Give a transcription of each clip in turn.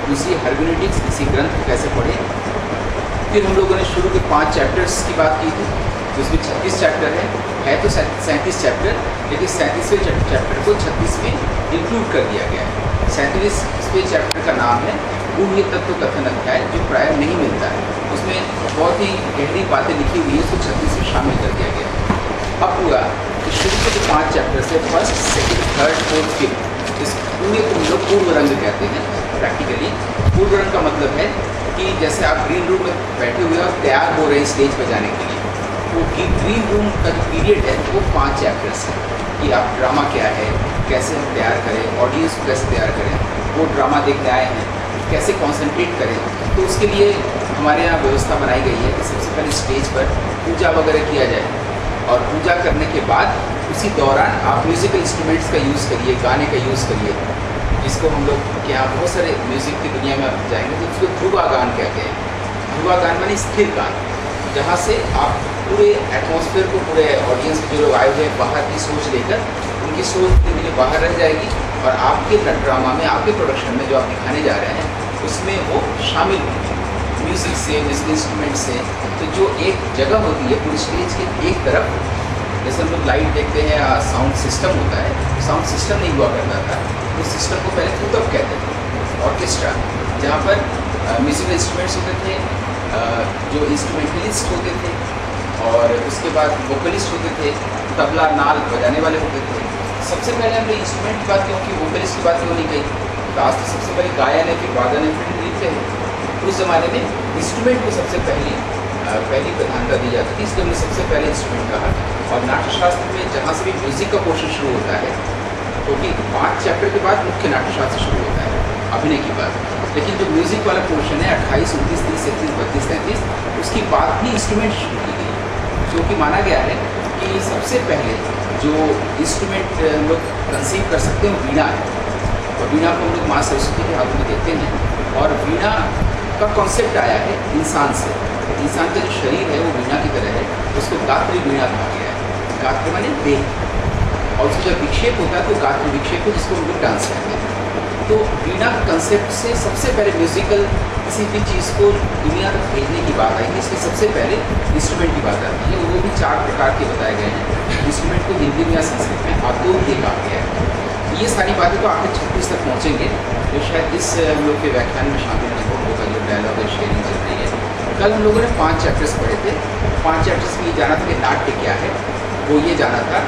दूसरी हर्मेनेटिक्स, किसी ग्रंथ को कैसे पढ़ें। फिर हम लोगों ने शुरू के 5 चैप्टर्स की बात की थी, जिसमें 36 चैप्टर है तो 37 चैप्टर, लेकिन 37वें चैप्टर को 36 में इंक्लूड कर दिया गया है। 37वें चैप्टर का नाम है गूढ़ तत्व कथन अध्याय, जो प्राय नहीं मिलता है। उसमें बहुत ही गहरी बातें लिखी हुई है, उसको 36 में शामिल कर दिया गया है। अब हुआ कि शुरू के जो 5 चैप्टर से first, second, third, fourth, fifth, इस पूरे को हम लोग पूर्व रंग कहते हैं। प्रैक्टिकली पूर्व रंग का मतलब है कि जैसे आप ग्रीन रूम में बैठे हुए और तैयार हो रहे हैं स्टेज पर जाने के लिए, वो ग्रीन रूम का जो पीरियड है वो 5 चैप्टर्स है कि आप ड्रामा क्या है, कैसे हम तैयार करें, ऑडियंस को कैसे तैयार करें, वो ड्रामा देखने आए हैं कैसे कॉन्सेंट्रेट करें। तो उसके लिए हमारे यहाँ व्यवस्था बनाई गई है कि सबसे पहले स्टेज पर पूजा वगैरह किया जाए, और पूजा करने के बाद उसी दौरान आप म्यूज़िकल इंस्ट्रूमेंट्स का यूज़ करिए, गाने का यूज़ करिए, जिसको हम लोग के यहाँ बहुत सारे म्यूज़िक की दुनिया में आप जाएंगे तो उसको ध्रुवा गान कहते हैं। ध्रुवा गान माने स्थिर गान, जहाँ से आप पूरे एटमॉस्फेयर को, पूरे ऑडियंस के जो लोग आए हुए हैं बाहर की सोच लेकर, उनकी सोच धीरे धीरे बाहर रह जाएगी और आपके ड्रामा में, आपके प्रोडक्शन में जो आप दिखाने जा रहे हैं उसमें वो शामिल होंगे म्यूज़िक से, म्यूज़िक इंस्ट्रूमेंट से। तो जो एक जगह होती है पूरी स्टेज के एक तरफ, जैसे हम लोग लाइट देखते हैं, साउंड सिस्टम होता है, साउंड सिस्टम नहीं हुआ करता था, उस सिस्टम को पहले फूटअप कहते थे, ऑर्केस्ट्रा, जहाँ पर म्यूज़िकल इंस्ट्रूमेंट्स होते थे, जो इंस्ट्रूमेंटलिस्ट होते थे, और उसके बाद वोकलिस्ट होते थे, तबला नाल बजाने वाले होते थे। सबसे पहले हमने इंस्ट्रूमेंट की बात क्यों की, वोकलिस्ट की बात क्यों नहीं कही? तो आज तो सबसे पहले गायन है, फिर वादन है, फिर नृत्य है। उस ज़माने में इंस्ट्रूमेंट को सबसे पहली प्रधानता दी जाती थी, इसलिए हमने सबसे पहले इंस्ट्रूमेंट कहा। और नाट्यशास्त्र में जहाँ से भी म्यूज़िक का पोर्शन शुरू होता है, क्योंकि 5 चैप्टर के बाद मुख्य नाट्यशास्त्र शुरू होता है, अभिनय की बात, लेकिन जो म्यूज़िक वाला पोर्शन है 28, 29, 30, 31, 32, 33, उसकी बात भी इंस्ट्रूमेंट शुरू की गई, जो कि माना गया है कि सबसे पहले जो इंस्ट्रूमेंट हम लोग कंसीव कर सकते हैं वो वीणा है। और वीणा को हम लोग माँ सरस्वती के हाथ में देखते हैं, और वीणा का कॉन्सेप्ट आया है इंसान से। इंसान का जो शरीर है वो वीणा की तरह है, उसको गात्र वीणा कहा गया है। गात्र माने देह, और उसका जब विक्षेप होता है तो गात्र विक्षेप है, जिसको हम लोग डांस कहते हैं। तो वीणा के कंसेप्ट से सबसे पहले म्यूज़िकल किसी भी चीज़ को दुनिया तक भेजने की बात आई थी, इसलिए सबसे पहले इंस्ट्रूमेंट की बात आती है। वो भी 4 प्रकार के बताए गए हैं। इंस्ट्रूमेंट को हिंदी में या संस्कृत में आतोर्य कहा गया है। ये सारी बातें तो आखिर 36 तक पहुँचेंगे, जो शायद इस हम लोग के व्याख्यान में शामिल नहीं होगा, जो डायलॉग और शेयरिंग चल रही है। कल हम लोगों ने 5 चैप्टर्स पढ़े थे। 5 चैप्टर्स में ये जाना था कि नाट्य क्या है, वो ये जाना था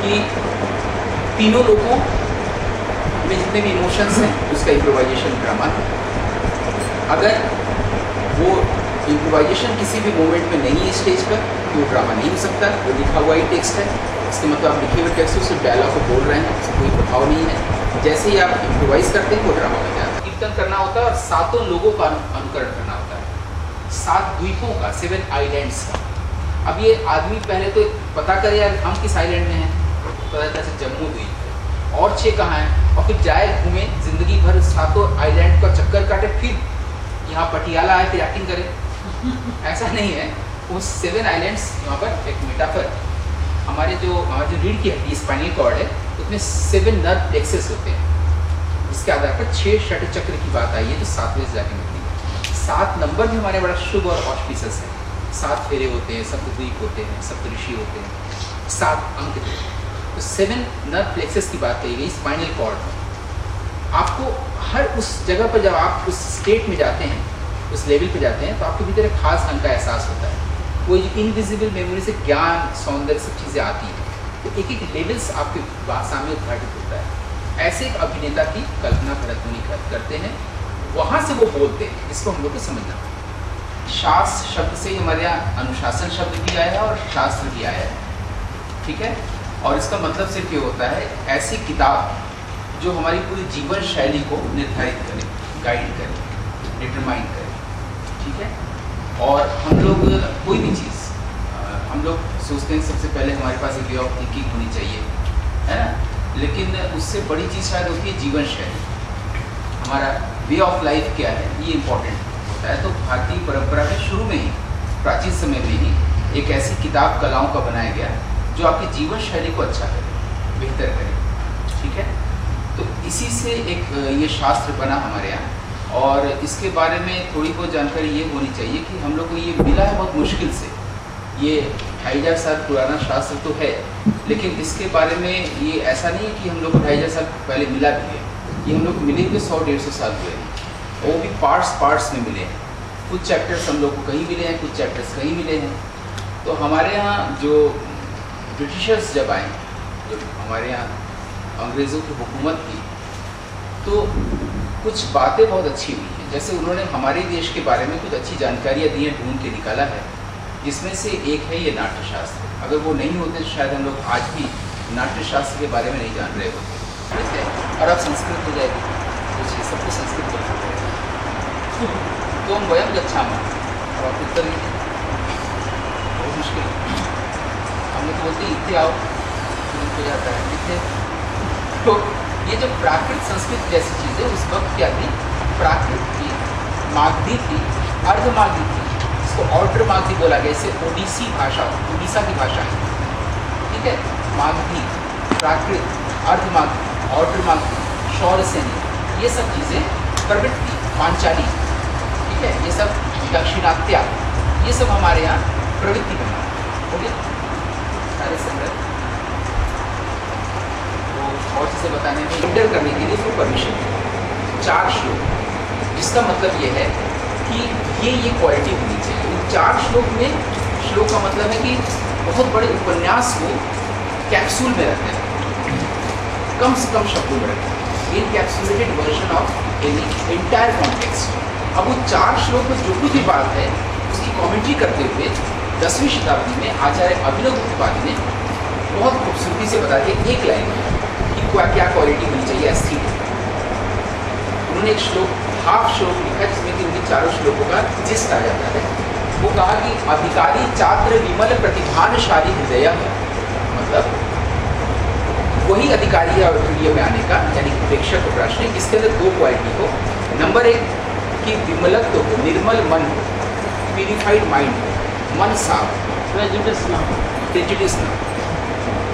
कि तीनों लोगों में जितने भी इमोशंस हैं उसका इम्प्रोवाइजेशन ड्रामा है। अगर वो इम्प्रोवाइजेशन किसी भी मोमेंट में नहीं है स्टेज पर, तो वो ड्रामा नहीं हो सकता। वो लिखा हुआ ही टेक्स्ट है, इसका मतलब आप लिखे हुए टेक्स्ट से डायलॉग को बोल रहे हैं, उसका कोई प्रभाव नहीं है। जैसे ही आप इम्प्रोवाइज करते हैं वो ड्रामा बन जाता है। कीर्तन करना होता है और 7 लोगों का अनुकरण करना होता है, 7 द्वीपों का, 7 आइलैंड्स का। अब ये आदमी पहले तो पता करे यार हम किस आइलैंड में हैं, पता चलता है जम्मू द्वीप है, और 6 कहाँ हैं, और फिर जाए घूमे जिंदगी भर 7 आइलैंड का चक्कर काटे, फिर यहाँ पटियाला आए फिर एक्टिंग करें। ऐसा नहीं है। वो 7 आइलैंड्स यहाँ पर एक मेटाफर, हमारे जो रीढ़ की हड्डी स्पाइनल कॉर्ड है उसमें 7 नर्व एक्सेस होते हैं, जिसके आधार पर 6 षट चक्र की बात आई है, जो 7वें से जाके मिलती है। 7 नंबर भी हमारे बड़ा शुभ और ऑस्पिशियस है। 7 फेरे होते हैं, सप्तद्वीप होते हैं, सप्तऋषि होते हैं, 7 अंक थे। तो 7 नर्व प्लेक्सेस की बात कही गई स्पाइनल कॉर्ड। आपको हर उस जगह पर जब आप उस स्टेट में जाते हैं, उस लेवल पे जाते हैं, तो आपके भीतर एक खास ढंग का एहसास होता है। वो इनविजिबल मेमोरी से ज्ञान, सौंदर्य, सब चीज़ें आती हैं। तो एक एक लेवल्स आपके सामने उद्घाटित होता है। ऐसे एक अभिनेता की कल्पना भरत मुनि करते हैं, वहाँ से वो बोलते हैं, इसको हम लोग को समझना है। शास्त्र शब्द से हमारे यहाँ अनुशासन शब्द भी आया है और शास्त्र भी आया है, ठीक है। और इसका मतलब सिर्फ ये होता है ऐसी किताब जो हमारी पूरी जीवन शैली को निर्धारित करे, गाइड करे, डिटरमाइन करे, ठीक है। और हम लोग कोई भी चीज़ हम लोग सोचते हैं सबसे पहले हमारे पास एक वे ऑफ थिंकिंग होनी चाहिए, है ना, लेकिन उससे बड़ी चीज़ शायद होती है जीवन शैली। हमारा वे ऑफ लाइफ क्या है ये इम्पोर्टेंट होता है। तो भारतीय परंपरा में शुरू में ही, प्राचीन समय में ही एक ऐसी किताब कलाओं का बनाया गया जो आपकी जीवन शैली को अच्छा करे, बेहतर करे, ठीक है। तो इसी से एक ये शास्त्र बना हमारे यहाँ। और इसके बारे में थोड़ी बहुत जानकारी ये होनी चाहिए कि हम लोग को ये मिला है बहुत मुश्किल से। ये 2500 साल पुराना शास्त्र तो है, लेकिन इसके बारे में ये ऐसा नहीं है कि हम लोग को 2500 साल पहले मिला भी है। ये हम लोग को मिले हुए 100-150 साल हुए हैं, वो भी पार्ट्स में मिले हैं। कुछ चैप्टर्स हम लोग को कहीं मिले हैं, कुछ चैप्टर्स कहीं मिले हैं। तो हमारे यहाँ जो ब्रिटिशर्स जब आए, जब हमारे यहाँ अंग्रेज़ों की हुकूमत की, तो कुछ बातें बहुत अच्छी हुई हैं। जैसे उन्होंने हमारे देश के बारे में कुछ अच्छी जानकारियाँ दी हैं, ढूंढ के निकाला है, जिसमें से एक है ये नाट्यशास्त्र। अगर वो नहीं होते तो शायद हम लोग आज भी नाट्यशास्त्र के बारे में नहीं जान रहे होते। ठीक है, और अब संस्कृत हो जाएगी, तो सबको संस्कृत बोलना पड़ेगा। तो हम वयम गच्छामः, और आप उत्तर लिखें, बहुत मुश्किल है। हम लोग बोलते इतने आओ, हो जाता है इतने। तो ये जो प्राकृत संस्कृत जैसी चीज़ें उस वक्त क्या थी, प्राकृत थी, मागधी थी, अर्धमागधी थी, इसको ऑर्डर मागधी बोला गया। इसे ओडिसी भाषा, उड़ीसा की भाषा है। ठीक है, मागधी, प्राकृत, अर्धमागधी, ऑर्डर मागधी, शौरसेनी, ये सब चीज़ें प्रवृत्त थी। पांचाली, ठीक है, ये सब दक्षिणात्या, ये सब हमारे यहाँ प्रवृत्ति बना। हो गया सारे संग्रह। और चीज़ें बताने में इंटर करने के लिए फिर परमिशन 4 श्लोक, जिसका मतलब ये है कि ये क्वालिटी होनी चाहिए। इन 4 श्लोक में, श्लोक का मतलब है कि बहुत बड़े उपन्यास को कैप्सूल में रखते हैं, कम से कम शब्दों में रखते हैं, encapsulated version of any entire context. अब वो 4 श्लोक में जो कुछ भी बात है उसकी कॉमेंट्री करते हुए 10वीं शताब्दी में आचार्य अभिनव गुप्तपाद ने बहुत खूबसूरती से बता दिया एक लाइन में कि क्या क्वालिटी होनी चाहिए एस्थेटिक। उन्होंने एक श्लोक, हाफ श्लोक लिखा जिसमें कि उनके 4 श्लोकों का जिस्ट आ जाता है। वो कहा कि अधिकारी चात्र विमल प्रतिभानशाली हृदय, मतलब वही अधिकारी है वीडियो में आने का, यानी कि प्रेक्षक को प्रश्न इसके अंदर 2 क्वालिटी हो। नंबर 1 कि विमलत्व हो, निर्मल मन हो, प्यूरिफाइड माइंड हो, मन साफ, प्रेजुडिस ना,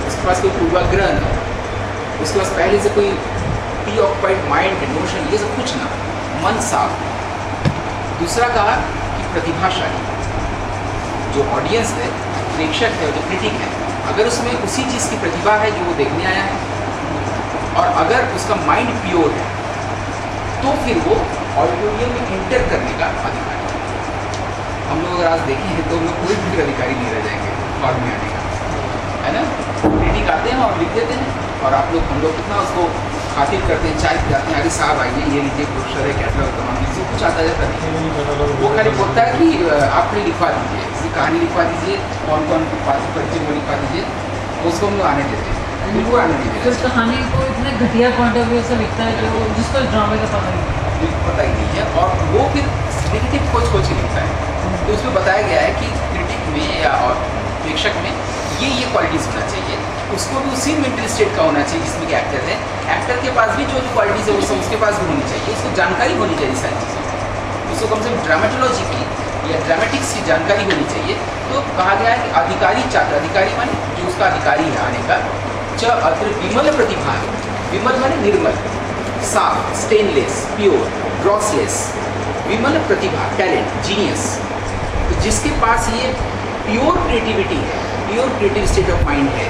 उसके पास कोई पूर्वाग्रह ना, उसके पास पहले से कोई प्रीऑक्युपाइड माइंड, नोशन, ये सब कुछ ना, मन साफ। दूसरा कहा कि प्रतिभाशाली, जो ऑडियंस है, प्रेक्षक है, जो क्रिटिक है, अगर उसमें उसी चीज़ की प्रतिभा है जो वो देखने आया है, और अगर उसका माइंड प्योर है, तो फिर वो ऑडिटोरियम में इंटर करने का अधिकारी है। हम लोग अगर आज देखें तो हम लोग कोई भी अधिकारी नहीं रह जाएंगे हॉल में आने का, है ना। क्रिटिक आते हैं और लिख देते हैं, और आप लोग, हम लोग कितना उसको खातिर करते हैं, चाय पिलाते हैं, अरे साहब आइए, ये लीजिए, ब्रोशर है, कैटलॉग, तमाम चीज़, कुछ आता जाता नहीं। वो खाली बोलता है कि आप कोई लिखवा दीजिए, इसकी कहानी लिखवा दीजिए, कौन कौन पात्र परिचय वो लिखवा दीजिए, उसको हम लोग आने देते हैं, बिल्कुल आने नहीं देते। तो कहानी को इतने घटिया पॉइंट ऑफ व्यू से लिखता है जो जिसको ड्रामे का पता ही नहीं है, और वो फिर नेगेटिव खोज के लिखता है। तो उसमें बताया गया है कि क्रिटिक में या और प्रेक्षक में ये क्वालिटीज़ होना चाहिए। उसको भी उसी मेंटल स्टेट का होना चाहिए जिसमें कि एक्टर है। एक्टर के पास भी जो क्वालिटीज़ है वो सब उसके पास भी होनी चाहिए, उसको जानकारी होनी चाहिए सारी चीज़ों की, उसको कम से कम ड्रामेटोलॉजी की या ड्रामेटिक्स की जानकारी होनी चाहिए। तो कहा गया है कि अधिकारी चात्र, अधिकारी माने जो उसका अधिकारी है आने का, च अत्र विमल प्रतिभा, विमल माने निर्मल, साफ, स्टेनलेस, प्योर, ड्रॉसलेस, विमल प्रतिभा, टैलेंट, जीनियस। तो जिसके पास ये प्योर क्रिएटिविटी है, pure creative state of mind है,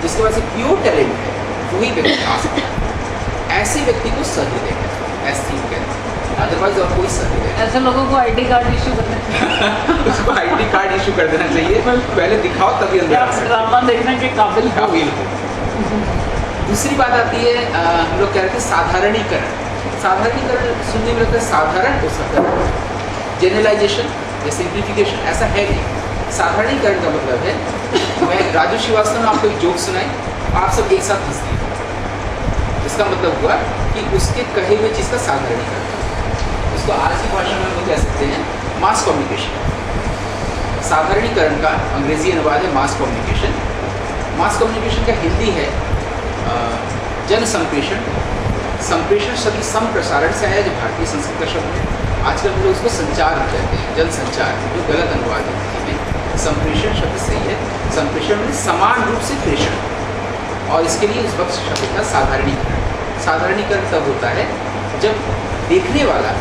जिसके पास प्योर टैलेंट है, वही व्यक्ति आ सकता है। ऐसे व्यक्ति को सहृदय कहते हैं, एस्थेटिक कहते हैं, अदरवाइज और कोई सहृदय नहीं। ऐसे लोगों को आईडी कार्ड इशू करना चाहिए। उसको आईडी कार्ड इशू कर देना चाहिए, पहले दिखाओ तभी अंदर आ सकते हैं। ड्रामा देखने के काबिल हो। दूसरी बात आती है, हम लोग कह रहे थे साधारणीकरण। साधारणीकरण सुनने में लगता है साधारण हो सकता है, जनरलाइजेशन या सिंप्लीफिकेशन, ऐसा है नहीं। साधारणीकरण का मतलब है, मैं राजू श्रीवास्तव ने आपको एक जोक सुनाई, आप सब एक साथ हंस दिए, इसका मतलब हुआ कि उसके कहे हुए चीज़ का साधारणीकरण। उसको आज की भाषा में हम लोग कह सकते हैं मास कम्युनिकेशन। साधारणीकरण का अंग्रेजी अनुवाद है मास कम्युनिकेशन। मास कम्युनिकेशन का हिंदी है जन संप्रेषण। संप्रेषण शब्द संप्रसारण से आया, जो भारतीय संस्कृत का शब्द है। आजकल हम लोग उसको संचार कहते हैं, जन संचार, जो गलत अनुवाद है हिंदी में। संप्रेषण शब्द सही है। संप्रेषण में समान रूप से प्रेषण, और इसके लिए उस वक्त शब्द था साधारणीकरण। साधारणीकरण तब होता है जब देखने वाला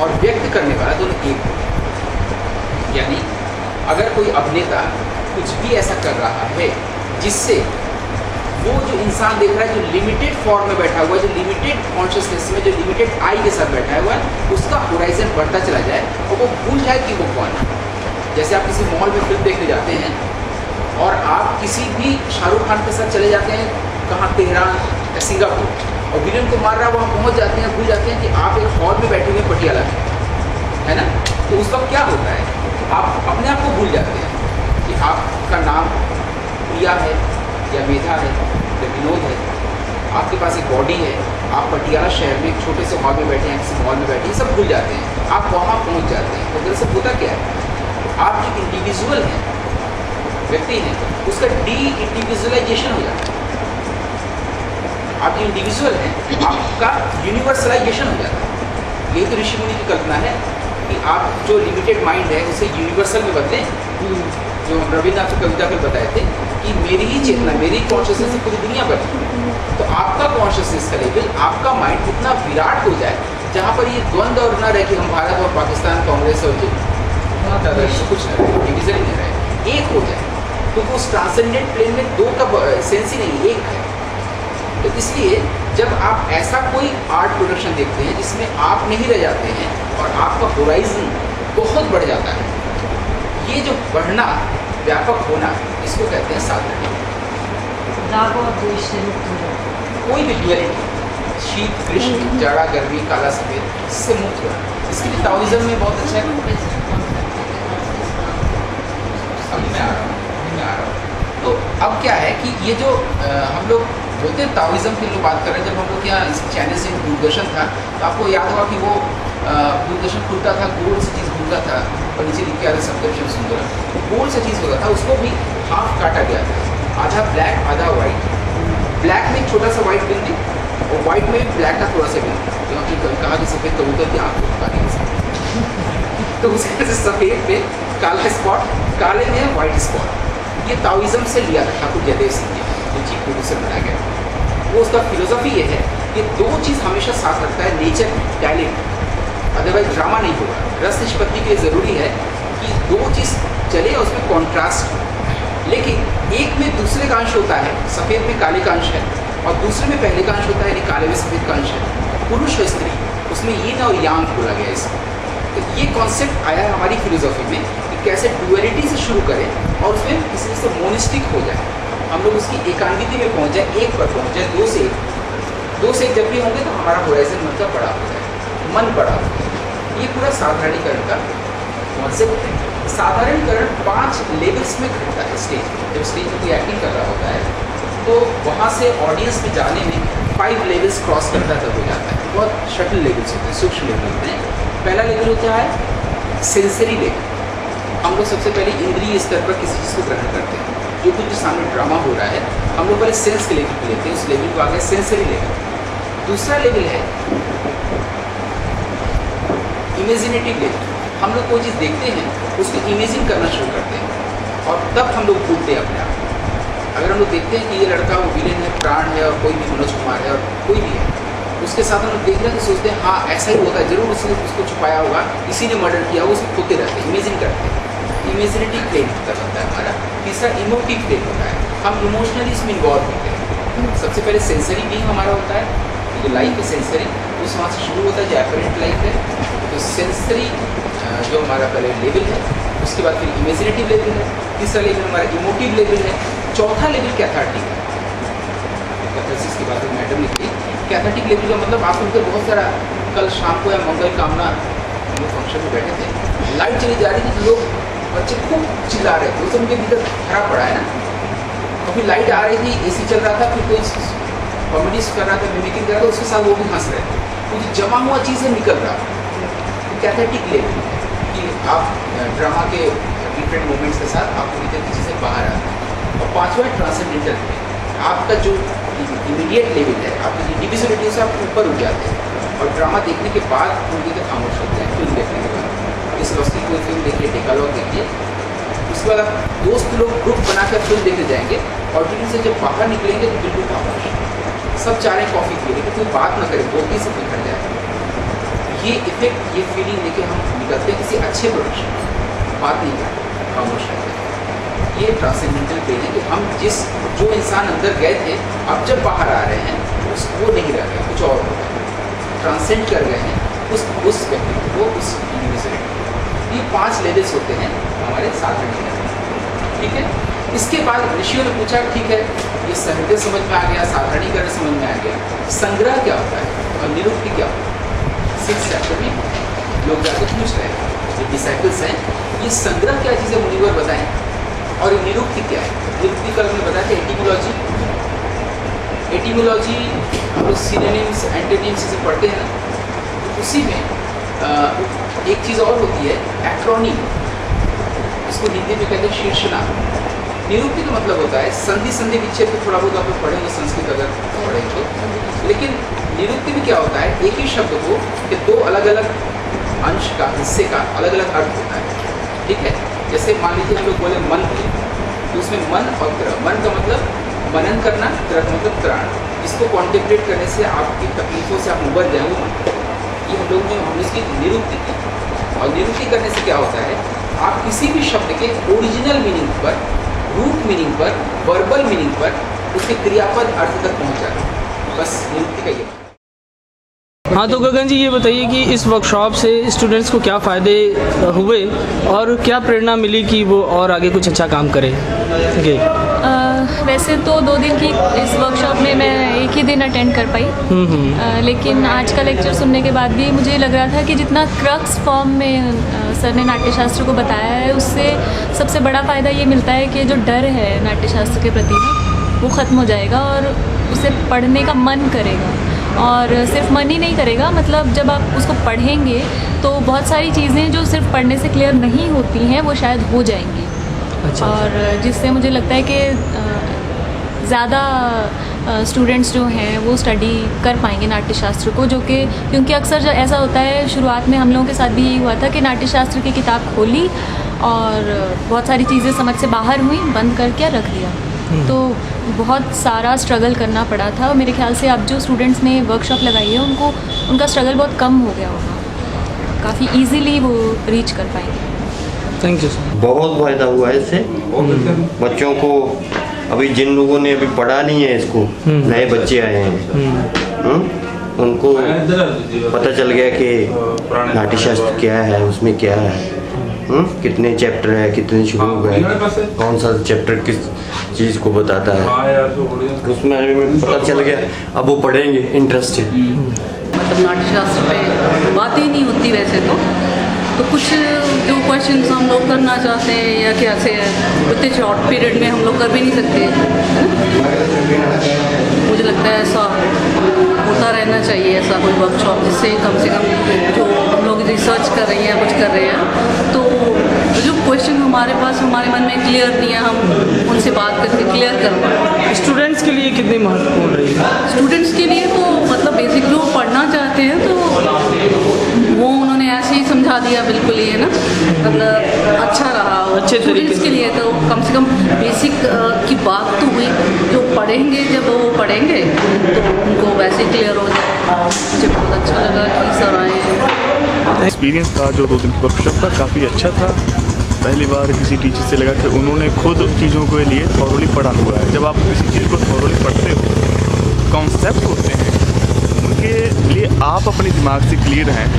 और व्यक्त करने वाला दोनों एक हो। यानी अगर कोई अभिनेता कुछ भी ऐसा कर रहा है जिससे वो जो इंसान देख रहा है, जो लिमिटेड फॉर्म में बैठा हुआ है, जो लिमिटेड कॉन्शियसनेस में, जो लिमिटेड आई के साथ बैठा हुआ है, उसका होराइजन बढ़ता चला जाए और वो भूल जाए कि वो कौन है। जैसे आप किसी मॉल में फिल्म देखने जाते हैं और आप किसी भी शाहरुख खान के साथ चले जाते हैं, कहाँ, तेहरान या सिंगापुर, और विलन को मार रहा है, वहाँ पहुँच जाते हैं, भूल जाते हैं कि आप एक हॉल में बैठे हुए पटियाला में, है ना। तो उस वक्त क्या होता है, आप अपने आप को भूल जाते हैं कि आपका नाम प्रिया है या मेधा है या विनोद है, आपके पास एक बॉडी है, आप पटियाला शहर में एक छोटे से हॉल में बैठे हैं, किसी मॉल में बैठे हैं, सब भूल जाते हैं, आप वहाँ पहुँच जाते हैं। तो दरअसल होता क्या है, आप जो इंडिविजुअल हैं, व्यक्ति हैं, उसका डी इंडिविजुअलाइजेशन हो जाता है। आप जो इंडिविजुअल हैं, आपका यूनिवर्सलाइजेशन हो जाता है। यही तो ऋषि मुनि की कल्पना है कि आप जो लिमिटेड माइंड है उसे यूनिवर्सल में बदलें। जो रविन्द्रनाथ की कविता में बताए थे कि मेरी ही चेतना, मेरी ही कॉन्शियसनेस से पूरी दुनिया बनी। तो आपका कॉन्शियसनेस का लेवल, आपका माइंड इतना विराट हो जाए जहाँ पर ये द्वंद्व और न रहे कि हम भारत और पाकिस्तान, कांग्रेस और कुछ न रहे, डिविजन ही नहीं रहे, एक हो जाए। तो वो ट्रांसेंडेंट प्लेन में दो का सेंस ही नहीं, एक है। तो इसलिए जब आप ऐसा कोई आर्ट प्रोडक्शन देखते हैं जिसमें आप नहीं रह जाते हैं और आपका होराइजन बहुत बढ़ जाता है, ये जो बढ़ना, व्यापक होना, इसको कहते हैं साधना। राग और द्वेष से मुक्त हो जाए, कोई भी ड्यूअलिटी, शीत ग्रीष्म, जाड़ा गर्मी, काला सफेद, इससे मुक्त होना। इसके लिए ताओइज्म में बहुत अच्छा है। अभी मैं आ रहा हूँ। तो अब क्या है कि ये जो हम लोग बोलते हैं ताओइज्म की लोग बात कर रहे हैं, जब हम लोग यहाँ इस चैनल से दूरदर्शन था तो आपको याद होगा कि वो दूरदर्शन खुलता था, गोल से चीज़ घूमता था और नीचे लिख के आता सब्दर्शन सुंदर, गोल से चीज़ होता था, उसको भी हाफ काटा गया था, आधा ब्लैक आधा वाइट। ब्लैक में एक छोटा सा वाइट बिंदी और वाइट में ब्लैक का थोड़ा सा बिंदी, क्योंकि कहा कि सफ़ेद कबूतर की आँख होता नहीं, तो उसके वजह से सफ़ेद पे काला स्पॉट, काले में वाइट स्पॉट। ये ताओइज्म से लिया था ठाकुर जयदेव सिंह जी, जो चीफ प्रोड्यूसर बनाया गया। वो उसका फिलोसफी ये है कि दो चीज़ हमेशा साथ रखता है, नेचर, टैलेंट, अदरवाइज ड्रामा नहीं होगा। रस निष्पत्ति के लिए ज़रूरी है कि दो चीज़ चले और उसमें कॉन्ट्रास्ट, लेकिन एक में दूसरे का अंश होता है, सफ़ेद में काले का अंश है, और दूसरे में पहले का अंश होता है, यानी काले में सफ़ेद का अंश है। पुरुष और स्त्री, उसमें यीन और यांग बोला गया इसमें। तो ये कॉन्सेप्ट आया है हमारी फिलोसफी में कि कैसे डुअलिटी से शुरू करें और उसमें किसी से मोनिस्टिक हो जाए, हम लोग उसकी एकांगिति में पहुंच जाए, एक पर पहुंच जाए। दो से जब भी होंगे तो हमारा होराइजन मतलब बड़ा हो जाए, मन बड़ा हो जाए। ये पूरा साधारणीकरण का कॉन्सेप्ट है। साधारणीकरण 5 लेवल्स में घटता है स्टेज में। जब स्टेज में कोई एक्टिंग कर रहा होता है तो वहाँ से ऑडियंस में जाने में 5 लेवल्स क्रॉस करता तब हो जाता है। बहुत शटल लेवल्स होते हैं, सूक्ष्म लेवल होते हैं। पहला लेवल होता है सेंसरी लेवल। हम लोग सबसे पहले इंद्रिय स्तर पर किसी चीज़ को ग्रहण करते हैं, जो कुछ सामने ड्रामा हो रहा है, हम लोग पहले सेंस के लेवल पे लेते हैं, उस लेवल को आगे सेंसरी लेवल। दूसरा लेवल है इमेजिनेटिव लेवल। हम लोग कोई चीज़ देखते हैं, उसको इमेजिन करना शुरू करते हैं और तब हम लोग भूलते हैं अपने आप। अगर हम लोग देखते हैं कि ये लड़का वो विलेन है, प्राण है, और कोई भी मनोज कुमार है और कोई भी है, उसके साथ हम लोग देख रहे हैं तो सोचते हैं हाँ ऐसा ही होता है, जरूर उसने उसको छुपाया होगा, इसी ने मर्डर किया, वो उसको खोते रहते हैं, इमेजिन करते हैं। इमेजिनेटिव प्लेन होता है हमारा। तीसरा इमोटिव प्लेन होता है, हम इमोशनली इसमें इन्वॉल्व होते हैं। सबसे पहले सेंसरी बीइंग हमारा होता है, जो लाइफ है सेंसरी, उस वहाँ से शुरू होता है जो एपरेंट लाइफ है। तो सेंसरी जो हमारा पहले लेवल है, उसके बाद फिर इमेजिनेटिव लेवल है, तीसरा लेवल हमारा इमोटिव लेवल है, चौथा लेवल कैथार्टिक है। कैथार्सिस की बात मैडम लिखी। कैथार्टिक लेवल का मतलब आप उनके बहुत सारा, कल शाम को या मंगल कामना हम लोग फंक्शन में बैठे थे, लाइट चली जा रही थी तो लोग, बच्चे खूब चिल्ला रहे थे, उससे उनके भीतर खराब पड़ा है ना। और फिर लाइट आ रही थी, एसी चल रहा था, फिर कोई कॉमेडी कर रहा था, मिमिक्रिंग कर रहा था, उसके साथ वो भी हंस रहे थे, कुछ जमा हुआ चीज़ें निकल रहा था। कैथेटिक लेवल कि आप ड्रामा के डिफरेंट मोमेंट्स के साथ आपको भीतर की चीज़ें बाहर आती हैं। और पांचवा ट्रांसेंडेंटल लेवल, आपका जो इमीडिएट लेवल है, आपकी इंडिविजुअलिटी से आप ऊपर उठ जाते हैं और ड्रामा देखने के बाद उनके तो खामोश होते हैं। फिल्म देखने के बाद इस वक्त की कोई फिल्म देखिए, डेकालॉग देखिए, उसके बाद आप दोस्त लोग ग्रुप बनाकर फिल्म देखने जाएंगे और फिल्म से जब बाहर निकलेंगे तो बिल्कुल खामोश, सब चाह रहे कॉफ़ी पिए, लेकिन कोई बात ना करे, बोलते से बिखर जाए। ये इफेक्ट, ये फीलिंग लेके हम निकलते हैं किसी अच्छे प्रोडक्शन में, बात नहीं करते खामोश रहते हैं। ये ट्रांसेंडेंटल पेन है कि हम जो इंसान अंदर गए थे अब जब बाहर आ रहे हैं वो नहीं रह गए, कुछ और हो गया, ट्रांसेंड कर गए हैं उस व्यक्ति को, उस इंडिविजुअल। ये 5 लेवल्स होते हैं हमारे साधन में, ठीक है। इसके बाद ऋषियों ने पूछा ठीक है ये सहृदय समझ में आ गया, साधारणीकरण समझ में आ गया, संग्रह क्या होता है और निरुक्ति क्या होता है। 6th चैप्टर में लोग जाकर पूछ रहे हैं, जो डिसाइपल्स हैं, ये संग्रह क्या चीज़ है मुनिवर बताएं, और ये निरुक्ति क्या है। निरुक्ति का हमने बताया था एटिमोलॉजी हम लोग सिनोनिम्स एंटोनिम्स से पढ़ते हैं ना, तो उसी में एक चीज़ और होती है एक्रोनिम, इसको हिंदी में कहते हैं शीर्षनाम। निरुक्ति का मतलब होता है संधि विच्छेद को थोड़ा बहुत आप लोग पढ़ेंगे संस्कृत अगर पढ़ेंगे तो, लेकिन निरुक्ति में क्या होता है एक ही शब्द को कि 2 अलग अलग अंश का, हिस्से का अलग अलग अर्थ होता है, ठीक है। जैसे मान लीजिए हम लोग बोले मन बोले, तो उसमें मन और ग्रह, मन का मतलब मनन करना, ग्रह का मतलब त्राण, इसको कॉन्टेम्पलेट करने से आपकी तकलीफों से आप उबर जाए, वो मन। ये हम लोग हमने इसकी निरुक्ति की, और निरुक्ति करने से क्या होता है आप किसी भी शब्द के ओरिजिनल मीनिंग पर, रूट मीनिंग पर, वर्बल मीनिंग पर, उसके क्रियापद अर्थ तक पहुँच जाते हैं। बस निरुक्ति का ये। हाँ, तो गगन जी ये बताइए कि इस वर्कशॉप से स्टूडेंट्स को क्या फ़ायदे हुए और क्या प्रेरणा मिली कि वो और आगे कुछ अच्छा काम करें। ओके। वैसे तो 2 दिन की इस वर्कशॉप में मैं एक ही दिन अटेंड कर पाई, लेकिन आज का लेक्चर सुनने के बाद भी मुझे लग रहा था कि जितना क्रक्स फॉर्म में सर ने नाट्यशास्त्र को बताया है, उससे सबसे बड़ा फ़ायदा ये मिलता है कि जो डर है नाट्यशास्त्र के प्रति वो ख़त्म हो जाएगा और उसे पढ़ने का मन करेगा। और सिर्फ मन ही नहीं करेगा, मतलब जब आप उसको पढ़ेंगे तो बहुत सारी चीज़ें जो सिर्फ पढ़ने से क्लियर नहीं होती हैं वो शायद हो जाएंगी। अच्छा। और जिससे मुझे लगता है कि ज़्यादा स्टूडेंट्स जो हैं वो स्टडी कर पाएंगे नाट्यशास्त्र को, जो कि क्योंकि अक्सर ऐसा होता है, शुरुआत में हम लोगों के साथ भी यही हुआ था कि नाट्यशास्त्र की किताब खोली और बहुत सारी चीज़ें समझ से बाहर हुई, बंद करके रख दिया, तो बहुत सारा स्ट्रगल करना पड़ा था। और मेरे ख्याल से अब जो स्टूडेंट्स ने वर्कशॉप लगाई है उनको उनका स्ट्रगल बहुत कम हो गया होगा, काफ़ी इजीली वो रीच कर पाएंगे। Thank you sir. बहुत फ़ायदा हुआ है इससे बच्चों को। अभी जिन लोगों ने अभी पढ़ा नहीं है इसको, नए बच्चे आए हैं, उनको पता चल गया कि नाट्यशास्त्र क्या है, उसमें क्या है, कितने चैप्टर है, कितने शुरू हुए, कौन सा चैप्टर किस चीज़ को बताता है, उसमें पता चल गया। अब वो पढ़ेंगे इंटरेस्टेड। मतलब नाट्यशास्त्र पे बात ही नहीं होती वैसे तो कुछ जो क्वेश्चंस हम लोग करना चाहते हैं या कैसे उतने शॉर्ट पीरियड में हम लोग कर भी नहीं सकते, मुझे लगता है ऐसा होता रहना चाहिए, ऐसा कोई वर्कशॉप जिससे कम से कम जो हम लोग रिसर्च कर रहे हैं या कुछ कर रहे हैं तो जो क्वेश्चन हमारे पास हमारे मन में क्लियर नहीं है, हम उनसे बात करके क्लियर कर पाएँ। स्टूडेंट्स के लिए कितनी महत्वपूर्ण रही है? स्टूडेंट्स के लिए तो मतलब बेसिक जो पढ़ना चाहते हैं तो वो उन्होंने ऐसे ही समझा दिया, बिल्कुल ही है ना, मतलब अच्छा रहा अच्छे तरीके के लिए। तो कम से कम बेसिक की बात तो हुई, जो पढ़ेंगे जब वो पढ़ेंगे तो उनको वैसे क्लियर हो जाए। मुझे बहुत अच्छा लगा कि सर आए। एक्सपीरियंस था जो 2 दिन वर्कशॉप का काफ़ी अच्छा था। पहली बार किसी टीचर से लगा कि उन्होंने खुद चीज़ों के लिए थॉरली पढ़ा हुआ है। जब आप किसी चीज़ को थॉरली पढ़ते हो, कॉन्सेप्ट होते हैं उनके लिए आप अपने दिमाग से क्लियर हैं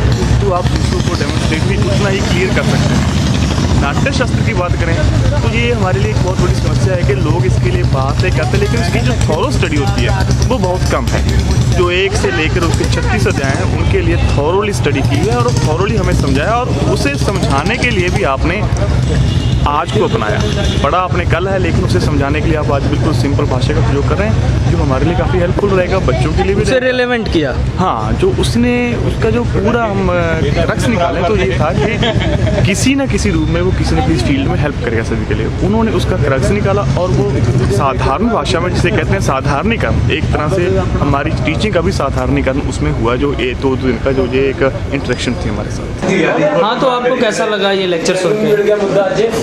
तो आप दूसरों को डेमोन्स्ट्रेट भी उतना ही क्लियर कर सकते हैं। नाट्यशास्त्र की बात करें तो ये हमारे लिए एक बहुत बड़ी समस्या है कि लोग इसके लिए बातें करते हैं लेकिन उसकी जो थॉरो स्टडी होती है वो बहुत कम है। जो 1 से लेकर उसके 36 अध्याय हैं उनके लिए थॉरोली स्टडी की है और थॉरोली हमें समझाया और उसे समझाने के लिए भी आपने आज को अपनाया। पढ़ा आपने कल है लेकिन उसे समझाने के लिए आप आज बिल्कुल सिंपल भाषा का प्रयोग कर रहे हैं जो हमारे लिए काफ़ी हेल्पफुल रहेगा, बच्चों के लिए भी। उसे रिलेवेंट किया। हाँ, जो उसने उसका जो पूरा हम रक्स निकालें तो ये था कि किसी न किसी रूप में वो किसी न किसी फील्ड में हेल्प करेगा सभी के लिए। उन्होंने उसका क्रक्स निकाला और वो साधारण भाषा में जिसे कहते हैं साधारणीकरण, एक तरह से हमारी टीचिंग का भी साधारणीकरण उसमें हुआ, जो 2 दिन का जो ये एक इंटरेक्शन थी हमारे साथ। हाँ, तो आपको कैसा लगा ये लेक्चर सुन के?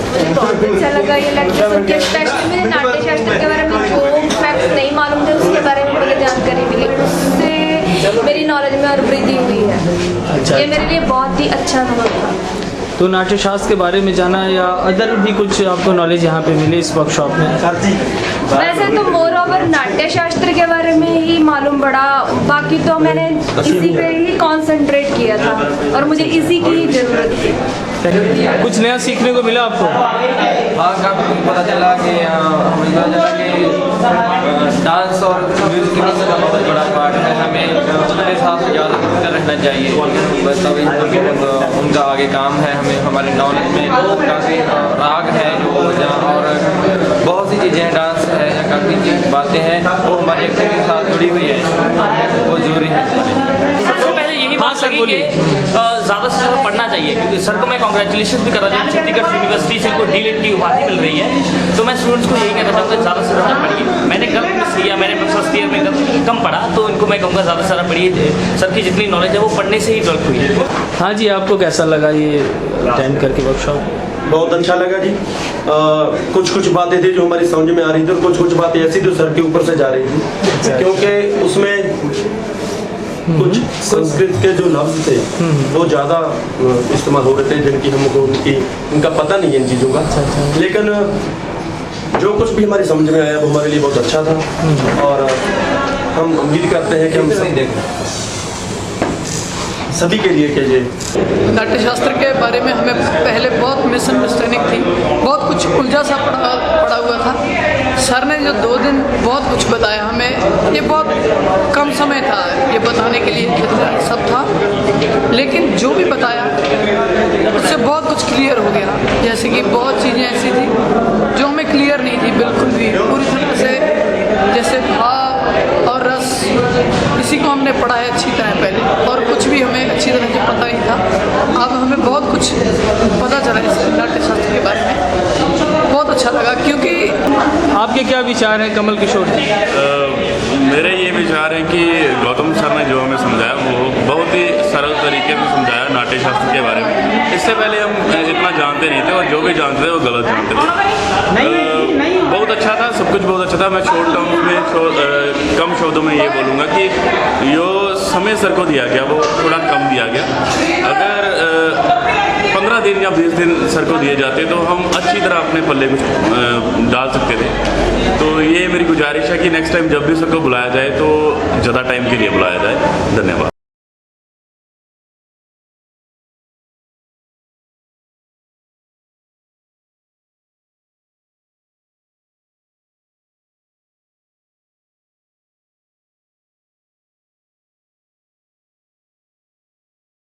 बहुत अच्छा लगा ये लेक्चर सुन के, स्पेशली मेरे नाट्यशास्त्र के बारे में जो फैक्ट्स नहीं मालूम थे उसके बारे में मुझे जानकारी मिली, उससे मेरी नॉलेज में और वृद्धि हुई है। अच्छा। ये मेरे लिए बहुत ही अच्छा अनुभव था। तो नाट्यशास्त्र के बारे में जाना या अदर भी कुछ आपको नॉलेज यहाँ पे मिले इस वर्कशॉप में? वैसे तो मोर ओवर नाट्य शास्त्र के बारे में ही मालूम पड़ा, बाकी तो मैंने इसी पे ही कंसंट्रेट किया था और मुझे इसी की जरूरत थी। कुछ नया सीखने को मिला आपको? हाँ, काफ़ी पता चला कि हमें पता चला कि डांस और म्यूजिक का बहुत बड़ा पार्ट है। हमें अपने साथ ज़्यादा रहना चाहिए, बस तभी उनका आगे काम है। हमें हमारे नॉलेज में काफ़ी राग है जो और बहुत सी चीज़ें हैं, डांस है या काफ़ी बातें हैं वो हमारे एक्टिविटी के साथ जुड़ी हुई है, वो जरूरी है। सबसे पहले यही बात लगी कि ज़्यादा से ज़्यादा पढ़ना चाहिए, क्योंकि सर को मैं कॉन्ग्रेचुलेशन भी कर रहा हूँ। छत्तीसगढ़ यूनिवर्सिटी से इनको D.Litt की उपाधि मिल रही है, तो मैं स्टूडेंट्स को यही कहना चाहूँगा ज़्यादा से ज़्यादा पढ़िए। मैंने गलत मिस किया, मैंने फर्स्ट ईयर में कम पढ़ा, तो इनको मैं कहूँगा ज़्यादा से ज़्यादा पढ़िए। सर की जितनी नॉलेज है वो पढ़ने से ही डेवलप हुई है। हाँ जी, आपको कैसा लगा ये अटेंड करके वर्कशॉप? बहुत अच्छा लगा जी। कुछ बातें थी जो हमारी समझ में आ रही थी और कुछ बातें ऐसी जो सर के ऊपर से जा रही थी, क्योंकि उसमें कुछ संस्कृत के जो लफ्ज थे वो ज़्यादा इस्तेमाल हो रहे थे, जिनकी हमको उनका पता नहीं है इन चीज़ों का। लेकिन जो कुछ भी हमारी समझ में आया वो हमारे लिए बहुत अच्छा था और हम उम्मीद करते हैं कि हम सभी के लिए कीजिए। नाट्यशास्त्र के बारे में हमें पहले बहुत मिसअंडरस्टैंडिंग थी, बहुत कुछ उलझा सा पड़ा हुआ था। सर ने जो 2 दिन बहुत कुछ बताया हमें, ये बहुत कम समय था ये बताने के लिए सब था, लेकिन जो भी बताया उससे बहुत कुछ क्लियर हो गया। जैसे कि बहुत चीज़ें ऐसी थी जो हमें क्लियर नहीं थी बिल्कुल भी पूरी तरह से, जैसे भाव और रस, इसी को हमने पढ़ा है अच्छी तरह पहले और कुछ भी हमें अच्छी तरह से पता नहीं था। अब हमें बहुत कुछ पता चला इस नाट्यशास्त्र के बारे में, बहुत अच्छा लगा। क्योंकि आपके क्या विचार हैं कमल किशोर जी? मेरे ये विचार है कि गौतम सर ने जो हमें समझाया वो बहुत ही सरल तरीके से समझाया नाट्यशास्त्र के बारे में। इससे पहले हम इतना जानते नहीं थे और जो भी जानते थे वो गलत जानते थे। बहुत अच्छा था, सब कुछ बहुत अच्छा था। मैं शॉर्ट टर्म में कम शब्दों में ये बोलूँगा कि जो समय सर को दिया गया वो थोड़ा कम दिया गया। अगर 15 दिन या 20 दिन सर को दिए जाते तो हम अच्छी तरह अपने पल्ले कुछ डाल सकते थे। तो ये मेरी गुजारिश है कि नेक्स्ट टाइम जब भी सर को बुलाया जाए तो ज़्यादा टाइम के लिए बुलाया जाए। धन्यवाद।